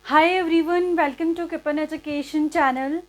Hi everyone, welcome to किपन education channel.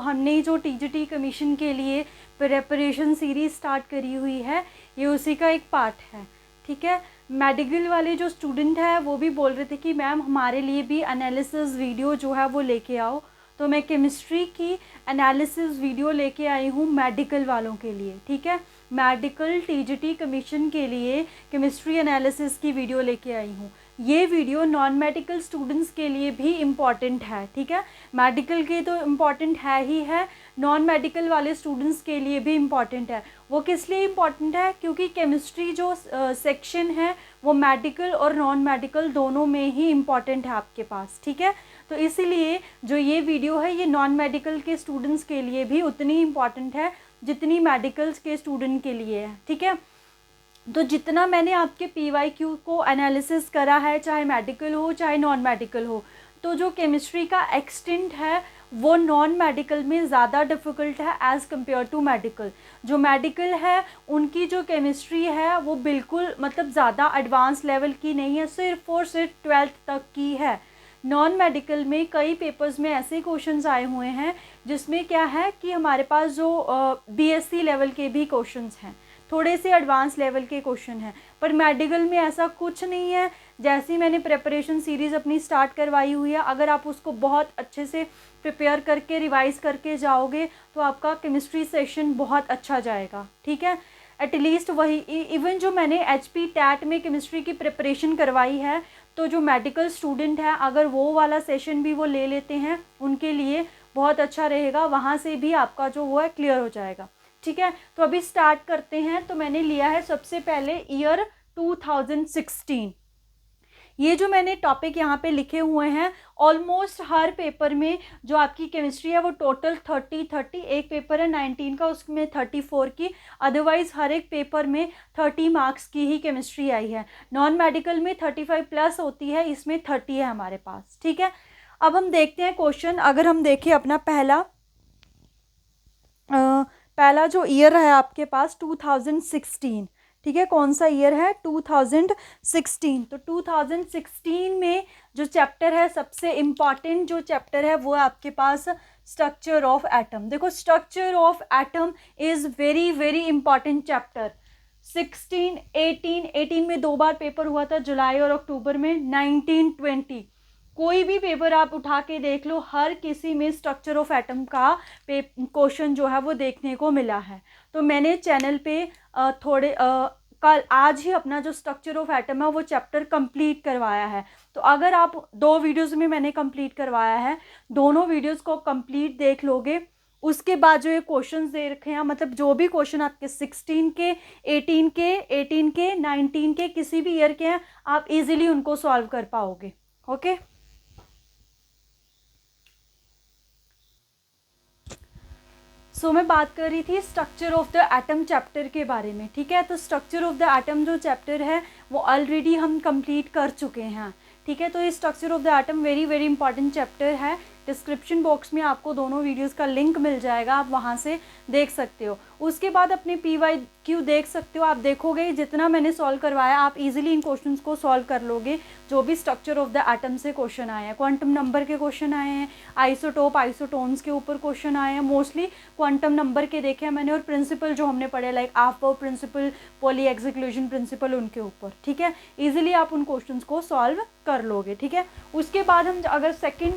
हमने जो टीजीटी कमीशन के लिए प्रेपरेशन सीरीज स्टार्ट करी हुई है, ये उसी का एक पार्ट है। ठीक है, मेडिकल वाले जो स्टूडेंट हैं वो भी बोल रहे थे कि मैम हमारे लिए भी एनालिसिस वीडियो जो है वो लेके आओ, तो मैं केमिस्ट्री की एनालिसिस वीडियो लेके आई हूँ मेडिकल वालों के लिए। ठीक है, मेडिकल टीजीटी कमीशन के लिए केमिस्ट्री एनालिसिस की वीडियो लेके आई हूँ। ये वीडियो नॉन मेडिकल स्टूडेंट्स के लिए भी इम्पॉर्टेंट है। ठीक है, मेडिकल के तो इम्पॉर्टेंट है ही है, नॉन मेडिकल वाले स्टूडेंट्स के लिए भी इम्पॉर्टेंट है। वो किस लिए इम्पॉर्टेंट है? क्योंकि केमिस्ट्री जो सेक्शन है वो मेडिकल और नॉन मेडिकल दोनों में ही इम्पॉर्टेंट है आपके पास। ठीक है, तो इसीलिए जो ये वीडियो है ये नॉन मेडिकल के स्टूडेंट्स के लिए भी उतनी इम्पॉर्टेंट है जितनी मेडिकल्स के स्टूडेंट के लिए है। ठीक है, तो जितना मैंने आपके PYQ को एनालिसिस करा है, चाहे मेडिकल हो चाहे नॉन मेडिकल हो, तो जो केमिस्ट्री का एक्सटेंट है वो नॉन मेडिकल में ज़्यादा डिफ़िकल्ट है एज़ कम्पेयर टू मेडिकल। जो मेडिकल है उनकी जो केमिस्ट्री है वो बिल्कुल मतलब ज़्यादा एडवांस लेवल की नहीं है, सिर्फ और सिर्फ 12th तक की है। नॉन मेडिकल में कई पेपर्स में ऐसे क्वेश्चंस आए हुए हैं जिसमें क्या है कि हमारे पास जो BSc लेवल के भी क्वेश्चंस हैं, थोड़े से एडवांस लेवल के क्वेश्चन हैं। पर मेडिकल में ऐसा कुछ नहीं है। जैसी मैंने प्रिपरेशन सीरीज़ अपनी स्टार्ट करवाई हुई है, अगर आप उसको बहुत अच्छे से प्रिपेयर करके रिवाइज़ करके जाओगे तो आपका केमिस्ट्री सेशन बहुत अच्छा जाएगा। ठीक है, एटलीस्ट वही इवन जो मैंने HP टैट में केमिस्ट्री की प्रिपरेशन करवाई है, तो जो मेडिकल स्टूडेंट है अगर वो वाला सेशन भी वो ले लेते हैं उनके लिए बहुत अच्छा रहेगा, वहाँ से भी आपका जो वो है क्लियर हो जाएगा। ठीक है, तो अभी स्टार्ट करते हैं। तो मैंने लिया है सबसे पहले ईयर 2016। ये जो मैंने टॉपिक यहाँ पे लिखे हुए हैं, ऑलमोस्ट हर पेपर में जो आपकी केमिस्ट्री है वो टोटल 30 एक पेपर है 19 का, उसमें 34 की, अदरवाइज हर एक पेपर में 30 मार्क्स की ही केमिस्ट्री आई है। नॉन मेडिकल में 35 प्लस होती है, इसमें 30 है हमारे पास। ठीक है, अब हम देखते हैं क्वेश्चन। अगर हम देखें अपना पहला जो ईयर है आपके पास 2016। ठीक है, कौन सा ईयर है? 2016। तो 2016 में जो चैप्टर है, सबसे इम्पॉर्टेंट जो चैप्टर है वो है आपके पास स्ट्रक्चर ऑफ एटम। देखो, structure of atom is very very important chapter. 16, 18 में 2 बार पेपर हुआ था, जुलाई और अक्टूबर में। 19, 20 कोई भी पेपर आप उठा के देख लो, हर किसी में स्ट्रक्चर ऑफ एटम का क्वेश्चन जो है वो देखने को मिला है। तो मैंने चैनल पे कल आज ही अपना जो स्ट्रक्चर ऑफ एटम है वो चैप्टर कंप्लीट करवाया है। तो अगर आप 2 वीडियोस में मैंने कंप्लीट करवाया है, दोनों वीडियोस को कंप्लीट देख लोगे, उसके बाद जो ये क्वेश्चंस दे रखे हैं, मतलब जो भी क्वेश्चन आपके 16 के, 18 के, 19 के, किसी भी ईयर के हैं, आप इजीली उनको सॉल्व कर पाओगे। ओके, मैं बात कर रही थी structure of the atom chapter के बारे में। ठीक है, तो स्ट्रक्चर ऑफ द एटम जो चैप्टर है वो ऑलरेडी हम कंप्लीट कर चुके हैं। ठीक है, तो ये structure of the atom very very important chapter है। डिस्क्रिप्शन बॉक्स में आपको दोनों वीडियोस का लिंक मिल जाएगा, आप वहाँ से देख सकते हो। उसके बाद अपने PYQ देख सकते हो। आप देखोगे जितना मैंने सॉल्व करवाया, आप इजीली इन क्वेश्चंस को सॉल्व कर लोगे। जो भी स्ट्रक्चर ऑफ द एटम से क्वेश्चन आए हैं, क्वांटम नंबर के क्वेश्चन आए हैं, आइसोटोप आइसोटोन्स के ऊपर क्वेश्चन आए हैं, मोस्टली क्वांटम नंबर के देखे हैं मैंने, और प्रिंसिपल जो हमने पढ़े like Aufbau principle, Pauli exclusion principle, उनके ऊपर। ठीक है, ईजिली आप उन क्वेश्चन को सॉल्व कर लोगे। ठीक है, उसके बाद हम अगर सेकेंड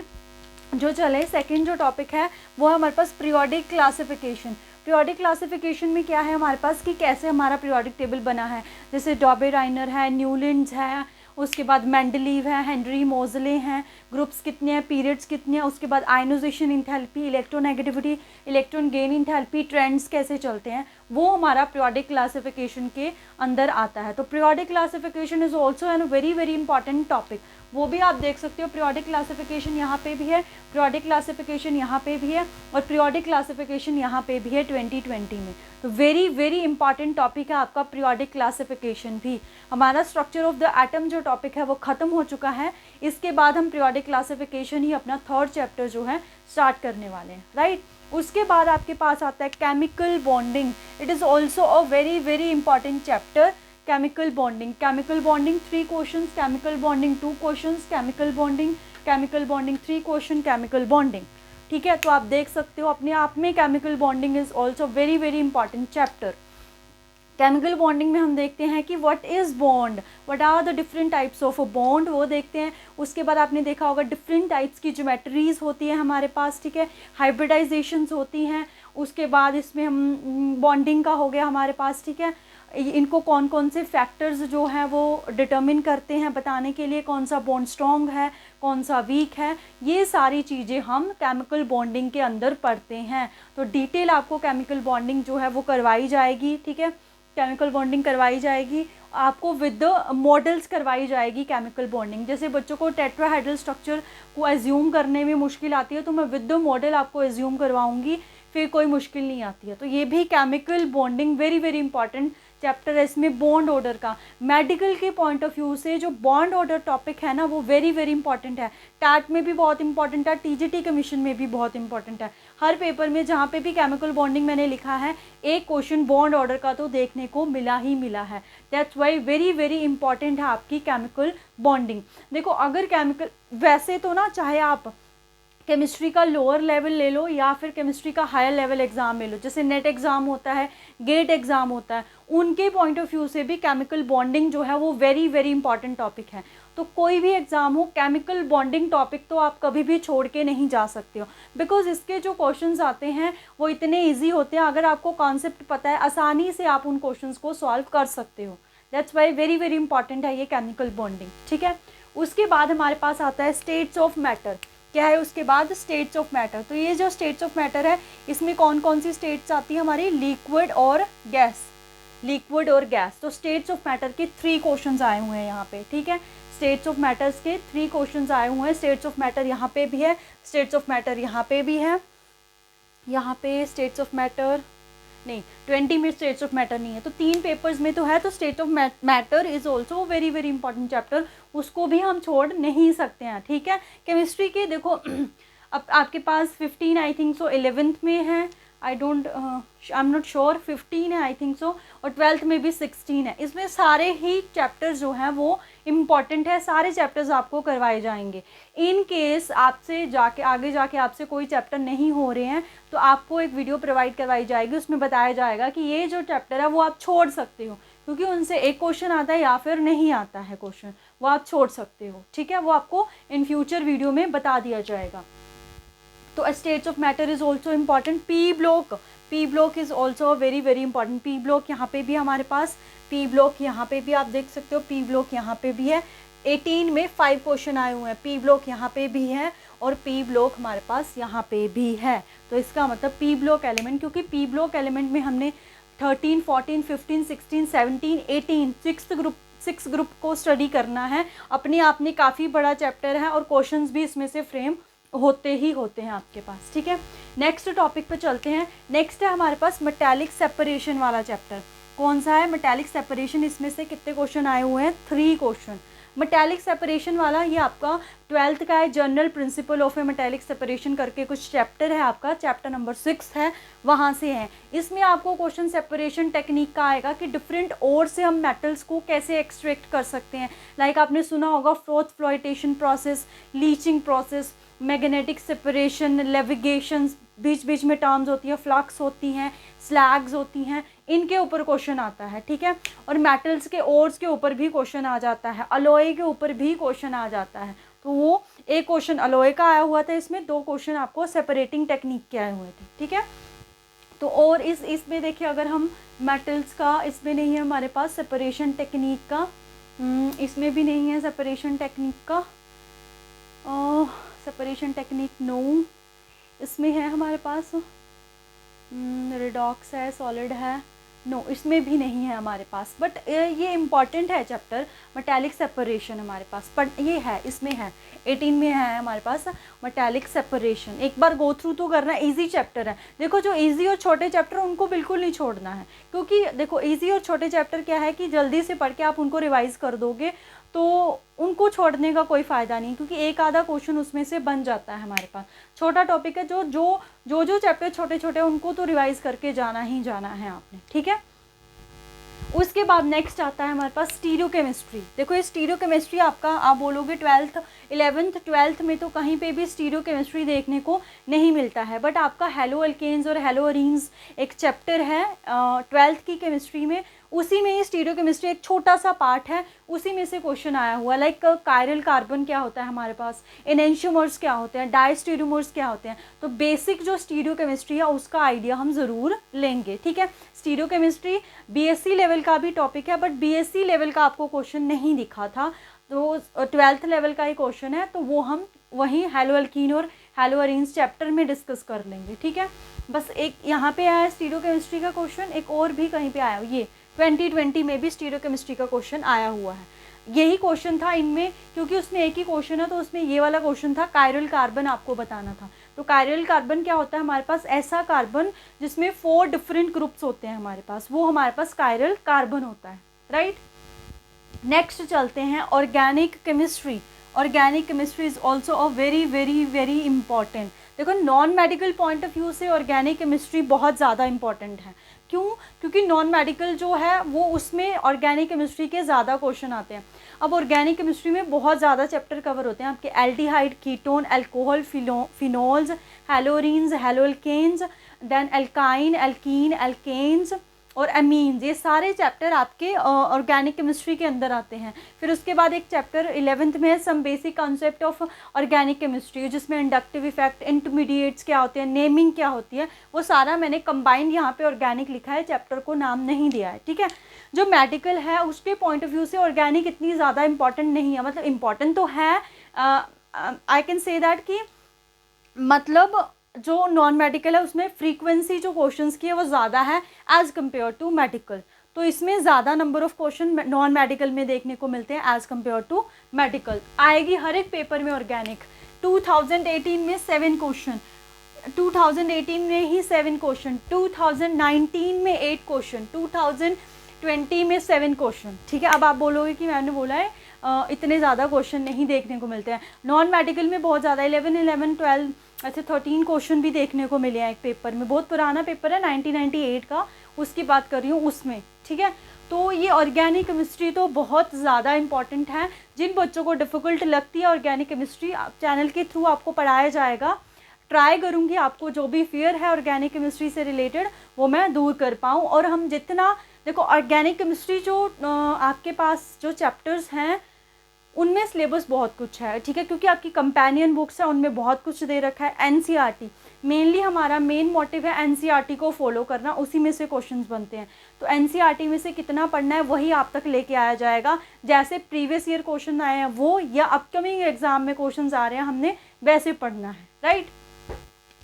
जो टॉपिक है वो है हमारे पास पीरियोडिक क्लासिफिकेशन। पीरियोडिक क्लासिफिकेशन में क्या है हमारे पास कि कैसे हमारा पीरियोडिक टेबल बना है। जैसे डॉबे-राइनर है, न्यूलैंड्स है, उसके बाद मेंडलीव है, हेनरी मोजले हैं, ग्रुप्स कितने हैं, पीरियड्स कितने हैं, उसके बाद ionization enthalpy, electronegativity, electron gain enthalpy, trends कैसे चलते हैं, वो हमारा पीरियोडिक क्लासिफिकेशन के अंदर आता है। तो periodic classification is also an very very important topic, वो भी आप देख सकते हो। पीरियोडिक क्लासिफिकेशन यहाँ पे भी है, पीरियोडिक क्लासिफिकेशन यहाँ पे भी है, और पीरियोडिक क्लासिफिकेशन यहाँ पे भी है 2020 में। तो वेरी वेरी इंपॉर्टेंट टॉपिक है आपका पीरियोडिक क्लासिफिकेशन भी। हमारा स्ट्रक्चर ऑफ द एटम जो टॉपिक है वो ख़त्म हो चुका है। इसके बाद हम पीरियोडिक क्लासिफिकेशन ही अपना 3rd चैप्टर जो है स्टार्ट करने वाले हैं, राइट। उसके बाद आपके पास आता है chemical bonding. It is also a very very important chapter. Chemical bonding 3 questions, chemical bonding 2 questions, chemical bonding chemical bonding 3 question, chemical bonding, ठीक है। तो आप देख सकते हो अपने आप में chemical bonding is also very very important chapter. Chemical bonding में हम देखते हैं कि what is bond, what are the different types of a bond, वो देखते हैं। उसके बाद आपने देखा होगा डिफरेंट टाइप्स की ज्योमेट्रीज होती है हमारे पास, ठीक है, हाइब्रिडाइजेशंस होती हैं। उसके बाद इसमें हम बॉन्डिंग का हो गया हमारे पास, ठीक है। इनको कौन कौन से फैक्टर्स जो हैं वो डिटर्मिन करते हैं बताने के लिए, कौन सा बॉन्ड स्ट्रॉन्ग है, कौन सा वीक है, ये सारी चीज़ें हम केमिकल बॉन्डिंग के अंदर पढ़ते हैं। तो डिटेल आपको केमिकल बॉन्डिंग जो है वो करवाई जाएगी, ठीक है, केमिकल बॉन्डिंग करवाई जाएगी आपको विद मॉडल्स करवाई जाएगी केमिकल बॉन्डिंग। जैसे बच्चों को टेट्राहेड्रल स्ट्रक्चर को एज्यूम करने में मुश्किल आती है तो मैं विद द मॉडल आपको एज्यूम करवाऊंगी, फिर कोई मुश्किल नहीं आती है। तो ये भी chemical bonding very very important chapter है। इसमें बॉन्ड ऑर्डर का मेडिकल के पॉइंट ऑफ व्यू से जो बॉन्ड ऑर्डर टॉपिक है ना वो वेरी वेरी इंपॉर्टेंट है। टैट में भी बहुत इंपॉर्टेंट है, टीजीटी कमीशन में भी बहुत इंपॉर्टेंट है। हर पेपर में जहाँ पे भी केमिकल बॉन्डिंग मैंने लिखा है एक क्वेश्चन बॉन्ड ऑर्डर का तो देखने को मिला ही मिला है। That's why very very important है आपकी केमिकल बॉन्डिंग। देखो अगर केमिकल, वैसे तो ना चाहे आप केमिस्ट्री का लोअर लेवल ले लो या फिर केमिस्ट्री का हायर लेवल एग्ज़ाम ले लो, जैसे नेट एग्ज़ाम होता है, गेट एग्ज़ाम होता है, उनके पॉइंट ऑफ व्यू से भी केमिकल बॉन्डिंग जो है वो वेरी वेरी इंपॉर्टेंट टॉपिक है। तो कोई भी एग्ज़ाम हो केमिकल बॉन्डिंग टॉपिक तो आप कभी भी छोड़ के नहीं जा सकते हो, बिकॉज इसके जो क्वेश्चंस आते हैं वो इतने ईजी होते हैं। अगर आपको कॉन्सेप्ट पता है आसानी से आप उन क्वेश्चंस को सॉल्व कर सकते हो। That's why very very important है ये केमिकल बॉन्डिंग, ठीक है। उसके बाद हमारे पास आता है स्टेट्स ऑफ मैटर। क्या है उसके बाद? States of matter. तो ये जो स्टेट्स ऑफ मैटर है इसमें कौन कौन सी स्टेट्स आती है हमारी? लिक्विड और गैस, लिक्विड और गैस। तो स्टेट्स ऑफ मैटर के 3 क्वेश्चंस आए हुए हैं यहाँ पे, ठीक है। स्टेट्स ऑफ मैटर्स के 3 क्वेश्चंस आए हुए हैं। स्टेट्स ऑफ मैटर यहाँ पे भी है, स्टेट्स ऑफ मैटर यहाँ पे भी है, यहाँ पे स्टेट्स ऑफ मैटर नहीं, 20 में स्टेट्स ऑफ मैटर नहीं है, तो 3 पेपर्स में तो है। तो state of matter is also very very important chapter, उसको भी हम छोड़ नहीं सकते हैं, ठीक है। केमिस्ट्री के देखो अब आपके पास 15 आई थिंक सो 11th में है, आई एम नॉट श्योर, 15 है आई थिंक सो, और 12th में भी 16 है। इसमें सारे ही चैप्टर्स जो हैं वो इम्पॉर्टेंट है, सारे चैप्टर्स आपको करवाए जाएंगे। इन केस आपसे जाके आगे जाके आपसे कोई चैप्टर नहीं हो रहे हैं तो आपको एक वीडियो प्रोवाइड करवाई जाएगी, उसमें बताया जाएगा कि ये जो चैप्टर है वो आप छोड़ सकते हो, क्योंकि उनसे एक क्वेश्चन आता है या फिर नहीं आता है क्वेश्चन, वो आप छोड़ सकते हो, ठीक है। वो आपको इन फ्यूचर वीडियो में बता दिया जाएगा। तो states of matter is also important. P block is also very very important. P block यहाँ पे भी हमारे पास, पी ब्लॉक यहाँ पे भी आप देख सकते हो, पी ब्लॉक यहाँ पे भी है। 18 में 5 क्वेश्चन आए हुए हैं, पी ब्लॉक यहाँ पे भी है और पी ब्लॉक हमारे पास यहाँ पे भी है। तो इसका मतलब पी ब्लॉक एलिमेंट, क्योंकि पी ब्लॉक एलिमेंट में हमने 13, 14, 15, 16, 17, 18 6 ग्रुप को स्टडी करना है। अपने आप में काफ़ी बड़ा चैप्टर है और क्वेश्चंस भी इसमें से फ्रेम होते ही होते हैं आपके पास, ठीक है। नेक्स्ट टॉपिक पे चलते हैं। नेक्स्ट है हमारे पास मेटालिक सेपरेशन वाला चैप्टर। कौन सा है? Metallic separation. इसमें से कितने क्वेश्चन आए हुए हैं? 3 क्वेश्चन। मेटालिक सेपरेशन वाला ये आपका 12th का है, general principle of A metallic separation करके कुछ चैप्टर है आपका, चैप्टर नंबर 6 है, वहाँ से है। इसमें आपको क्वेश्चन सेपरेशन टेक्निक का आएगा कि डिफरेंट ओर से हम मेटल्स को कैसे एक्सट्रैक्ट कर सकते हैं। लाइक आपने सुना होगा froth flotation process, leaching process, magnetic separation, levigation, बीच बीच में टर्म्स होती है, फ्लक्स होती हैं, स्लैग्स होती हैं, इनके ऊपर क्वेश्चन आता है, ठीक है। और मेटल्स के ओर्स के ऊपर भी क्वेश्चन आ जाता है, अलॉय के ऊपर भी क्वेश्चन आ जाता है। तो वो एक क्वेश्चन अलॉय का आया हुआ था, इसमें 2 क्वेश्चन आपको सेपरेटिंग टेक्निक के आए हुए थे, ठीक है। तो और इसमें देखिए अगर हम मेटल्स का, इसमें नहीं है हमारे पास सेपरेशन टेक्निक का, इसमें भी नहीं है सेपरेशन टेक्निक का, सेपरेशन टेक्निक नो, इसमें है हमारे पास रिडॉक्स है, सॉलिड है, नो इसमें भी नहीं है हमारे पास। बट ये इम्पॉर्टेंट है चैप्टर मेटालिक सेपरेशन हमारे पास, बट ये है, इसमें है 18 में है हमारे पास मेटालिक सेपरेशन। एक बार गो थ्रू तो करना, इजी चैप्टर है। देखो जो इजी और छोटे चैप्टर उनको बिल्कुल नहीं छोड़ना है, क्योंकि देखो इजी और छोटे चैप्टर क्या है कि जल्दी से पढ़ के आप उनको रिवाइज कर दोगे तो उनको छोड़ने का कोई फ़ायदा नहीं, क्योंकि एक आधा क्वेश्चन उसमें से बन जाता है हमारे पास। छोटा टॉपिक है, जो चैप्टर छोटे छोटे उनको तो रिवाइज करके जाना ही जाना है आपने, ठीक है। उसके बाद नेक्स्ट आता है हमारे पास स्टीरियोकेमिस्ट्री। देखो ये स्टीरियोकेमिस्ट्री आपका, आप बोलोगे 11th 12th में तो कहीं पे भी स्टीरियोकेमिस्ट्री देखने को नहीं मिलता है, बट आपका हेलो अल्केन्स और हेलो अरीन्स एक चैप्टर है 12th की केमिस्ट्री में, उसी में ही स्टीरियोकेमिस्ट्री एक छोटा सा पार्ट है, उसी में से क्वेश्चन आया हुआ। लाइक कायरल कार्बन क्या होता है हमारे पास, एनेंशियोमर्स क्या होते हैं, डायस्टीरियोमर्स क्या होते हैं, तो बेसिक जो स्टीरियोकेमिस्ट्री है उसका आइडिया हम ज़रूर लेंगे। ठीक है, स्टीरियोकेमिस्ट्री बीएससी लेवल का भी टॉपिक है, बट बीएससी लेवल का आपको क्वेश्चन नहीं दिखा था, तो 12th लेवल का ही क्वेश्चन है, तो वो हम वहीं हेलो अल्कीन और हेलो अरीन्स चैप्टर में डिस्कस कर लेंगे। ठीक है, बस एक यहाँ पे आया स्टीरियोकेमिस्ट्री का क्वेश्चन, एक और भी कहीं पे आया, ये 2020 में भी स्टीरियोकेमिस्ट्री का क्वेश्चन आया हुआ है। यही क्वेश्चन था इनमें, क्योंकि उसमें एक ही क्वेश्चन है तो उसमें ये वाला क्वेश्चन था, कायरल कार्बन आपको बताना था। तो कायरल कार्बन क्या होता है हमारे पास, ऐसा कार्बन जिसमें 4 डिफरेंट ग्रुप्स होते हैं हमारे पास, वो हमारे पास कायरल कार्बन होता है। राइट, नेक्स्ट चलते हैं organic chemistry. Organic chemistry is also a very very very important. देखो non medical point of view से ऑर्गेनिक केमिस्ट्री बहुत ज़्यादा इंपॉर्टेंट है। क्यों? क्योंकि नॉन मेडिकल जो है वो उसमें ऑर्गेनिक केमिस्ट्री के ज़्यादा क्वेश्चन आते हैं। अब ऑर्गेनिक केमिस्ट्री में बहुत ज़्यादा चैप्टर कवर होते हैं आपके, aldehyde, ketone, alcohol, phenols, haloarenes, haloalkanes, then alkyne, alkene, alkanes और अमीन्स, ये सारे चैप्टर आपके ऑर्गेनिक केमिस्ट्री के अंदर आते हैं। फिर उसके बाद एक चैप्टर 11th में है some basic concept of organic chemistry, जिसमें इंडक्टिव इफेक्ट, इंटरमीडिएट्स क्या होते हैं, नेमिंग क्या होती है, वो सारा मैंने कंबाइंड यहाँ पे ऑर्गेनिक लिखा है, चैप्टर को नाम नहीं दिया है। ठीक है, जो मेडिकल है उसके पॉइंट ऑफ व्यू से ऑर्गेनिक इतनी ज़्यादा इंपॉर्टेंट नहीं है, मतलब इंपॉर्टेंट तो है, आई कैन से दैट कि मतलब जो नॉन मेडिकल है उसमें फ्रीक्वेंसी जो क्वेश्चंस की है वो ज़्यादा है एज़ कम्पेयर टू मेडिकल, तो इसमें ज़्यादा number of question non medical में देखने को मिलते हैं एज़ कम्पेयर टू मेडिकल। आएगी हर एक पेपर में ऑर्गेनिक। 2018 में 7 क्वेश्चन, 2018 में ही 7 क्वेश्चन, 2019 में 8 क्वेश्चन, 2020 में 7 क्वेश्चन। ठीक है, अब आप बोलोगे कि मैंने बोला है इतने ज़्यादा क्वेश्चन नहीं देखने को मिलते हैं। नॉन मेडिकल में बहुत ज़्यादा 11, 12 ऐसे 13 क्वेश्चन भी देखने को मिले हैं एक पेपर में। बहुत पुराना पेपर है 1998 का, उसकी बात कर रही हूँ उसमें। ठीक है, तो ये ऑर्गेनिक केमिस्ट्री तो बहुत ज़्यादा इंपॉर्टेंट है। जिन बच्चों को डिफ़िकल्ट लगती है ऑर्गेनिक केमिस्ट्री, चैनल के थ्रू आपको पढ़ाया जाएगा। ट्राई करूँगी आपको जो भी फियर है ऑर्गेनिक केमिस्ट्री से रिलेटेड वो मैं दूर कर पाऊँ। और हम जितना, देखो ऑर्गेनिक केमिस्ट्री जो आपके पास जो चैप्टर्स हैं उनमें सिलेबस बहुत कुछ है। ठीक है, क्योंकि आपकी कंपेनियन बुक्स है उनमें बहुत कुछ दे रखा है। एनसीईआरटी मेनली हमारा मेन मोटिव है एनसीईआरटी को फॉलो करना, उसी में से क्वेश्चंस बनते हैं। तो एनसीईआरटी में से कितना पढ़ना है वही आप तक लेके आया जाएगा। जैसे प्रीवियस ईयर क्वेश्चन आए हैं वो, या अपकमिंग एग्जाम में क्वेश्चन आ रहे हैं, हमने वैसे पढ़ना है। राइट,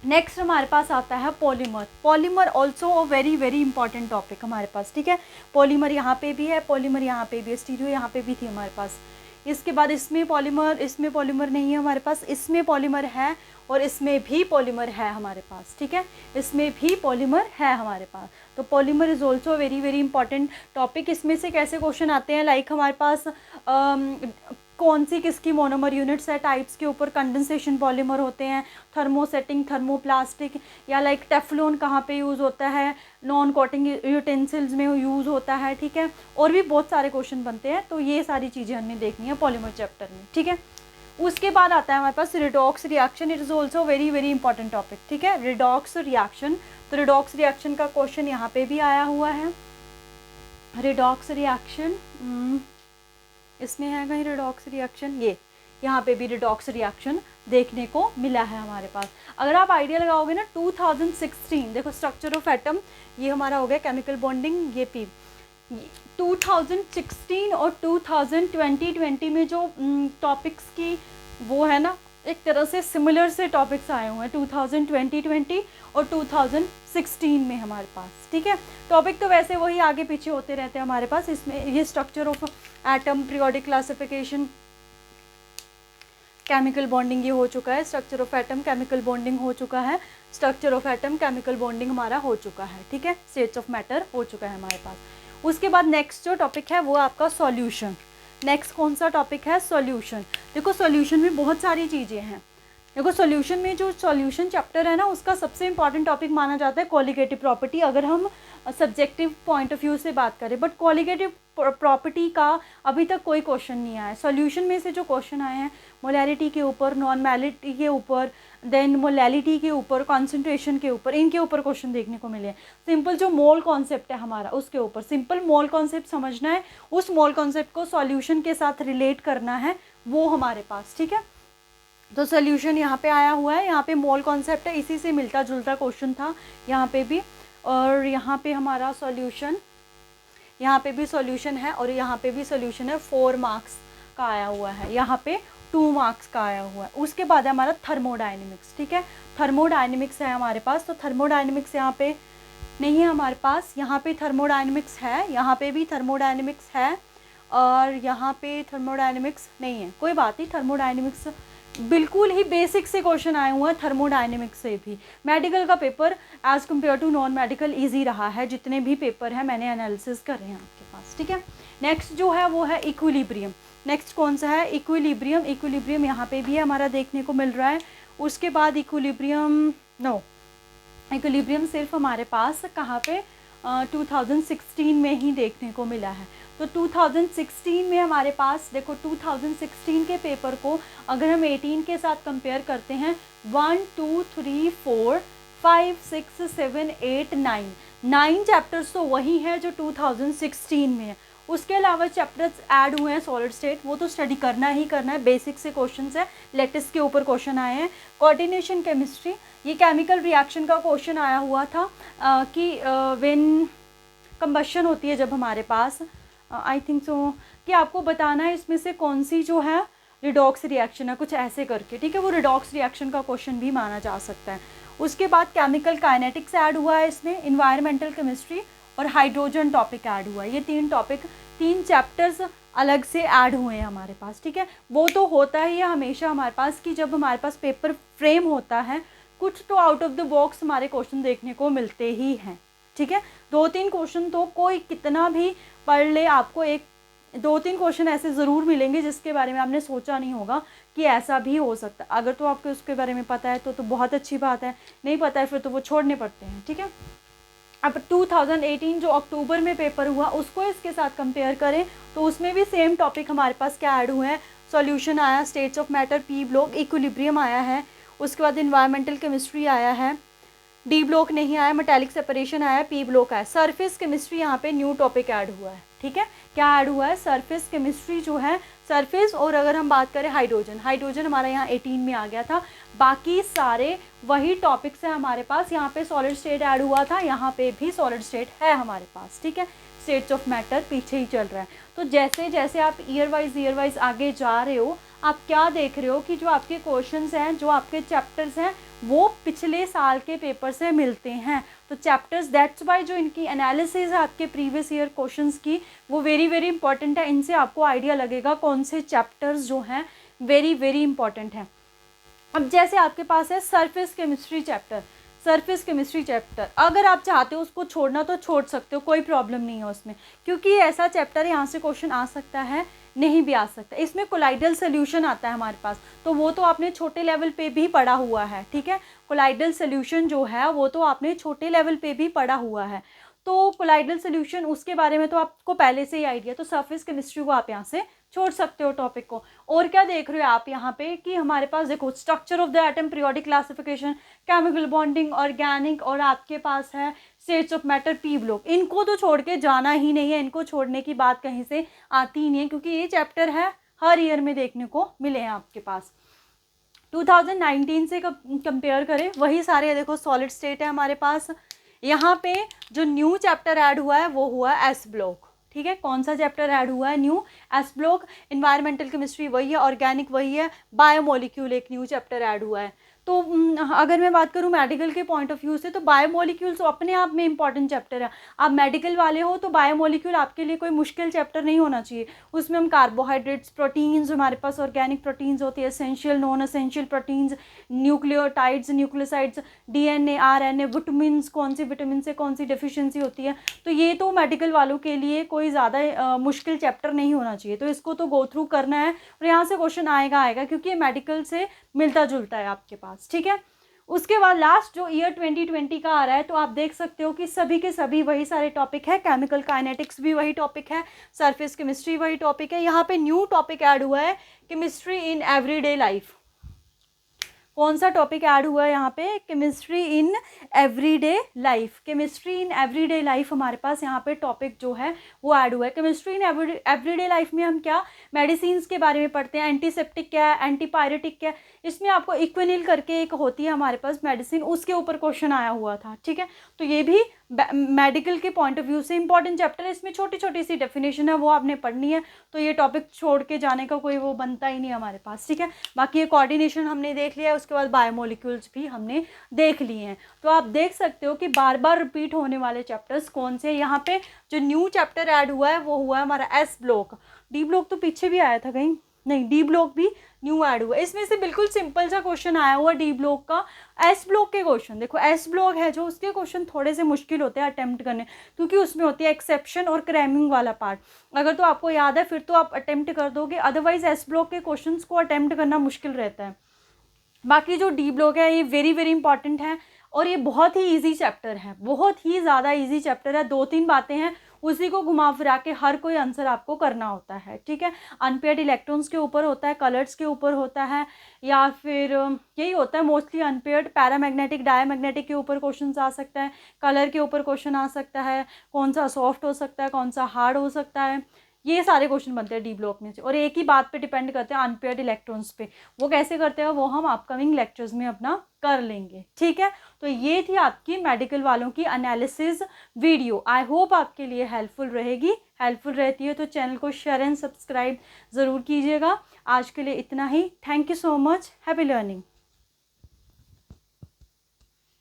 नेक्स्ट हमारे पास आता है polymer. Polymer also a very very important topic हमारे पास। ठीक है, पॉलीमर यहाँ पे भी है, पॉलीमर यहाँ पे भी है, स्टीरियो यहाँ पे भी थी हमारे पास। इसके बाद इसमें पॉलीमर नहीं है हमारे पास, इसमें पॉलीमर है और इसमें भी पॉलीमर है हमारे पास। ठीक है, इसमें भी पॉलीमर है हमारे पास। तो polymer is also very very important topic. इसमें से कैसे क्वेश्चन आते हैं, लाइक हमारे पास कौन सी किसकी मोनोमर यूनिट्स है, टाइप्स के ऊपर कंडेंसेशन पॉलीमर होते हैं, थर्मोसेटिंग, थर्मोप्लास्टिक, या लाइक टेफ्लॉन कहाँ पे यूज़ होता है, नॉन कोटिंग यूटेंसिल्स में यूज़ होता है। ठीक है, और भी बहुत सारे क्वेश्चन बनते हैं, तो ये सारी चीज़ें हमने देखनी है पॉलीमर चैप्टर में। ठीक है, उसके बाद आता है हमारे पास redox reaction. It is also very very important topic. ठीक है, रिडॉक्स रिएक्शन, तो रिडॉक्स रिएक्शन का क्वेश्चन यहाँ पे भी आया हुआ है। रिडॉक्स रिएक्शन इसमें है कहीं रिडॉक्स रिएक्शन, ये यहाँ पे भी रिडॉक्स रिएक्शन देखने को मिला है हमारे पास। अगर आप आइडिया लगाओगे ना 2016, देखो स्ट्रक्चर ऑफ एटम ये हमारा हो गया, केमिकल बॉन्डिंग ये पी। 2016 और 2020 में जो टॉपिक्स की वो है ना, एक तरह से सिमिलर से टॉपिक्स आए हुए हैं 2020 और 2016 में हमारे पास। ठीक है, टॉपिक तो वैसे वही आगे पीछे होते रहते हैं हमारे पास। इसमें ये structure of atom, periodic classification, chemical bonding ये हो चुका है, structure of atom, chemical bonding हो चुका है, structure of atom, chemical bonding हमारा हो चुका है। ठीक है, स्टेट्स ऑफ मैटर हो चुका है हमारे पास। उसके बाद नेक्स्ट जो टॉपिक है वो आपका सॉल्यूशन। नेक्स्ट कौन सा टॉपिक है, सॉल्यूशन। देखो सॉल्यूशन में बहुत सारी चीज़ें हैं। देखो सॉल्यूशन में जो सॉल्यूशन चैप्टर है ना, उसका सबसे इंपॉर्टेंट टॉपिक माना जाता है क्वालिटेटिव प्रॉपर्टी, अगर हम सब्जेक्टिव पॉइंट ऑफ व्यू से बात करें। बट क्वालिटेटिव प्रॉपर्टी का अभी तक कोई क्वेश्चन नहीं आया। सॉल्यूशन में से जो क्वेश्चन आए हैं मोलैलिटी के ऊपर, नॉन मोलैलिटी के ऊपर, देन मोलैलिटी के ऊपर, कॉन्सेंट्रेशन के ऊपर, इनके ऊपर क्वेश्चन देखने को मिले हैं। सिंपल जो मोल कॉन्सेप्ट है हमारा, उसके ऊपर सिंपल मोल कॉन्सेप्ट समझना है, उस मोल कॉन्सेप्ट को सॉल्यूशन के साथ रिलेट करना है, वो हमारे पास, ठीक है। तो सोल्यूशन यहाँ पे आया हुआ है, यहाँ पे मोल कॉन्सेप्ट है, इसी से मिलता जुलता क्वेश्चन था यहाँ पे भी, और यहाँ पे हमारा सॉल्यूशन, यहाँ पे भी सॉल्यूशन है, और यहाँ पे भी सॉल्यूशन है। 4 मार्क्स का आया हुआ है, यहाँ पे 2 मार्क्स का आया हुआ है। उसके बाद है हमारा थर्मोडाइनमिक्स, ठीक है, थर्मोडाइनमिक्स है हमारे पास। तो थर्मोडाइनमिक्स यहाँ पे नहीं है हमारे पास, यहाँ पे थर्मोडाइनमिक्स है, यहाँ पे भी थर्मोडाइनमिक्स है, और यहाँ पे थर्मोडाइनमिक्स नहीं है। कोई बात नहीं, थर्मोडाइनमिक्स बिल्कुल ही बेसिक से क्वेश्चन आए हुए हैं थर्मोडाइनमिक्स से भी। मेडिकल का paper as compare to non medical easy रहा है, जितने भी पेपर हैं मैंने एनालिसिस करे हैं आपके पास, ठीक है। नेक्स्ट जो है वो है इक्विलिब्रियम। नेक्स्ट कौन सा है? इक्विलिब्रियम। इक्विलिब्रियम यहाँ पे भी हमारा देखने को मिल रहा है। उसके बाद इक्विलिब्रियम इक्विलिब्रियम सिर्फ हमारे पास कहाँ पे 2016 में ही देखने को मिला है। तो 2016 में हमारे पास देखो, 2016 के पेपर को अगर हम 18 के साथ कंपेयर करते हैं, 1 2 3 4 5 6 7 8 9 चैप्टर्स तो वही है जो 2016 में है। उसके अलावा चैप्टर्स ऐड हुए हैं सॉलिड स्टेट, वो तो स्टडी करना ही करना है, बेसिक से क्वेश्चन है, लेटेस्ट के ऊपर क्वेश्चन आए हैं। कोऑर्डिनेशन केमिस्ट्री, ये केमिकल रिएक्शन का क्वेश्चन आया हुआ था कि व्हेन कंबशन होती है जब हमारे पास, आई थिंक सो, कि आपको बताना है इसमें से कौन सी जो है रिडॉक्स रिएक्शन है, कुछ ऐसे करके, ठीक है। वो रिडॉक्स रिएक्शन का क्वेश्चन भी माना जा सकता है। उसके बाद केमिकल काइनेटिक्स ऐड हुआ है इसमें, इन्वायरमेंटल केमिस्ट्री और हाइड्रोजन टॉपिक ऐड हुआ है। ये 3 चैप्टर्स अलग से ऐड हुए हैं हमारे पास, ठीक है। वो तो होता ही है हमेशा हमारे पास कि जब हमारे पास पेपर फ्रेम होता है, कुछ तो आउट ऑफ द बॉक्स हमारे क्वेश्चन देखने को मिलते ही हैं, ठीक है। 2-3 क्वेश्चन तो कोई कितना भी पढ़ ले, आपको 2-3 क्वेश्चन ऐसे ज़रूर मिलेंगे जिसके बारे में आपने सोचा नहीं होगा कि ऐसा भी हो सकता है। अगर तो आपको उसके बारे में पता है तो बहुत अच्छी बात है, नहीं पता है फिर तो वो छोड़ने पड़ते हैं, ठीक है। अब 2018 जो अक्टूबर में पेपर हुआ उसको इसके साथ कंपेयर करें तो उसमें भी सेम टॉपिक हमारे पास क्या ऐड हुए हैं, सॉल्यूशन आया, states of matter, P block, equilibrium आया है, उसके बाद इन्वायरमेंटल केमिस्ट्री आया है, डी ब्लॉक नहीं आया, मेटालिक सेपरेशन आया, पी ब्लॉक आया, सरफेस केमिस्ट्री यहाँ पे न्यू टॉपिक ऐड हुआ है, ठीक है। क्या ऐड हुआ है? सरफेस केमिस्ट्री जो है, सरफेस, और अगर हम बात करें हाइड्रोजन हमारा यहाँ 18 में आ गया था। बाकी सारे वही टॉपिक्स हैं हमारे पास। यहाँ पे सॉलिड स्टेट ऐड हुआ था, यहाँ पे भी सॉलिड स्टेट है हमारे पास, ठीक है। स्टेट्स ऑफ मैटर पीछे ही चल रहा है। तो जैसे जैसे आप ईयर वाइज आगे जा रहे हो, आप क्या देख रहे हो कि जो आपके क्वेश्चंस हैं, जो आपके चैप्टर्स हैं, वो पिछले साल के पेपर से मिलते हैं। तो चैप्टर्स, दैट्स वाई जो इनकी एनालिसिस है आपके प्रीवियस ईयर क्वेश्चंस की, वो वेरी वेरी इंपॉर्टेंट है। इनसे आपको आइडिया लगेगा कौन से चैप्टर्स जो हैं वेरी वेरी इंपॉर्टेंट हैं। अब जैसे आपके पास है सरफेस केमिस्ट्री चैप्टर, अगर आप चाहते हो उसको छोड़ना तो छोड़ सकते हो, कोई प्रॉब्लम नहीं है उसमें, क्योंकि ऐसा चैप्टर यहाँ से क्वेश्चन आ सकता है, नहीं भी आ सकता। इसमें कोलाइडल सोल्यूशन आता है हमारे पास, तो वो तो आपने छोटे लेवल पे भी पढ़ा हुआ है, ठीक है। कोलाइडल सोल्यूशन जो है वो तो आपने छोटे लेवल पे भी पढ़ा हुआ है। तो कोलाइडल सोल्यूशन, उसके बारे में तो आपको पहले से ही आइडिया, तो सरफेस केमिस्ट्री को आप यहाँ से छोड़ सकते हो टॉपिक को। और क्या देख रहे हो आप यहाँ पे कि हमारे पास देखो, structure of the atom, periodic classification, chemical bonding, organic, और आपके पास है states of matter, P block. इनको तो छोड़ के जाना ही नहीं है, इनको छोड़ने की बात कहीं से आती ही नहीं है, क्योंकि ये चैप्टर है हर ईयर में देखने को मिले हैं आपके पास। 2019 से कंपेयर करें, वही सारे देखो, सॉलिड स्टेट है हमारे पास। यहाँ पे जो न्यू चैप्टर ऐड हुआ है वो हुआ है एस ब्लॉक, ठीक है। कौन सा चैप्टर ऐड हुआ है? New S block. Environmental chemistry वही है, ऑर्गेनिक वही है, बायोमोलिक्यूल एक न्यू चैप्टर ऐड हुआ है। तो अगर मैं बात करूँ मेडिकल के पॉइंट ऑफ व्यू से, तो बायोमोलिक्यूल्स अपने आप में इंपॉर्टेंट चैप्टर है। आप मेडिकल वाले हो तो बायोमोलिक्यूल आपके लिए कोई मुश्किल चैप्टर नहीं होना चाहिए। उसमें हम कार्बोहाइड्रेट्स, प्रोटीन्स, हमारे पास ऑर्गेनिक प्रोटीन्स होती है, essential non essential proteins, nucleotides, nucleosides, DNA, RNA, vitamins, कौन सी विटामिन से कौन सी डेफिशिएंसी होती है। तो ये तो मेडिकल वालों के लिए कोई ज़्यादा मुश्किल चैप्टर नहीं होना चाहिए, तो इसको तो गो थ्रू करना है और यहाँ से क्वेश्चन आएगा क्योंकि ये मेडिकल से मिलता जुलता है आपके पास, ठीक है। उसके बाद लास्ट जो ईयर 2020 का आ रहा है, तो आप देख सकते हो कि सभी के सभी वही सारे टॉपिक है, केमिकल काइनेटिक्स भी वही टॉपिक है, सरफेस केमिस्ट्री वही टॉपिक है। यहाँ पे न्यू टॉपिक ऐड हुआ है, केमिस्ट्री इन एवरीडे लाइफ। कौन सा टॉपिक ऐड हुआ है यहाँ पे? Chemistry in everyday life. Chemistry in everyday life हमारे पास यहाँ पे टॉपिक जो है वो ऐड हुआ है। केमिस्ट्री इन एवरीडे लाइफ में हम क्या मेडिसिन्स के बारे में पढ़ते हैं, एंटीसेप्टिक क्या है, एंटीपायरेटिक क्या है। इसमें आपको इक्विनिल करके एक होती है हमारे पास मेडिसिन, उसके ऊपर क्वेश्चन आया हुआ था, ठीक है। तो ये भी मेडिकल के पॉइंट ऑफ व्यू से इंपॉर्टेंट चैप्टर है। इसमें छोटी छोटी सी डेफिनेशन है, वो आपने पढ़नी है, तो ये टॉपिक छोड़ के जाने का कोई वो बनता ही नहीं हमारे पास, ठीक है। बाकी ये कोऑर्डिनेशन हमने देख लिया है, उसके बाद बायोमोलिक्यूल्स भी हमने देख लिए हैं। तो आप देख सकते हो कि बार बार रिपीट होने वाले चैप्टर्स कौन से। यहाँ पे जो न्यू चैप्टर ऐड हुआ है वो हुआ है हमारा एस ब्लॉक। डी ब्लॉक तो पीछे भी आया था कहीं, नहीं, डी ब्लॉक भी न्यू ऐड हुआ है। इसमें से बिल्कुल सिंपल सा क्वेश्चन आया हुआ डी ब्लॉक का। एस ब्लॉक के क्वेश्चन देखो, एस ब्लॉक है जो, उसके क्वेश्चन थोड़े से मुश्किल होते हैं अटेम्प्ट करने, क्योंकि उसमें होती है एक्सेप्शन और क्रैमिंग वाला पार्ट। अगर तो आपको याद है फिर तो आप अटेम्प्ट कर दोगे, अदरवाइज एस ब्लॉक के क्वेश्चन को अटेम्प्ट करना मुश्किल रहता है। बाकी जो डी ब्लॉक है ये वेरी वेरी इंपॉर्टेंट है और ये बहुत ही इजी चैप्टर है, बहुत ही ज़्यादा इजी चैप्टर है। 2-3 बातें हैं, उसी को घुमा फिरा के हर कोई आंसर आपको करना होता है, ठीक है। अनपेयर्ड इलेक्ट्रॉन्स के ऊपर होता है, कलर्स के ऊपर होता है, या फिर यही होता है मोस्टली अनपेयर्ड। पैरामैग्नेटिक, डायमैग्नेटिक के ऊपर क्वेश्चन आ सकता है, कलर के ऊपर क्वेश्चन आ सकता है, कौन सा सॉफ्ट हो सकता है, कौन सा हार्ड हो सकता है। ये सारे क्वेश्चन बनते हैं डी ब्लॉक में से, और एक ही बात पे डिपेंड करते हैं, अनपेयर्ड इलेक्ट्रॉन्स पे। वो कैसे करते हैं वो हम अपकमिंग लेक्चर्स में अपना कर लेंगे, ठीक है। तो ये थी आपकी मेडिकल वालों की एनालिसिस वीडियो। आई होप आपके लिए हेल्पफुल रहेगी। हेल्पफुल रहती है तो चैनल को शेयर एंड सब्सक्राइब ज़रूर कीजिएगा। आज के लिए इतना ही। Thank you so much. Happy learning.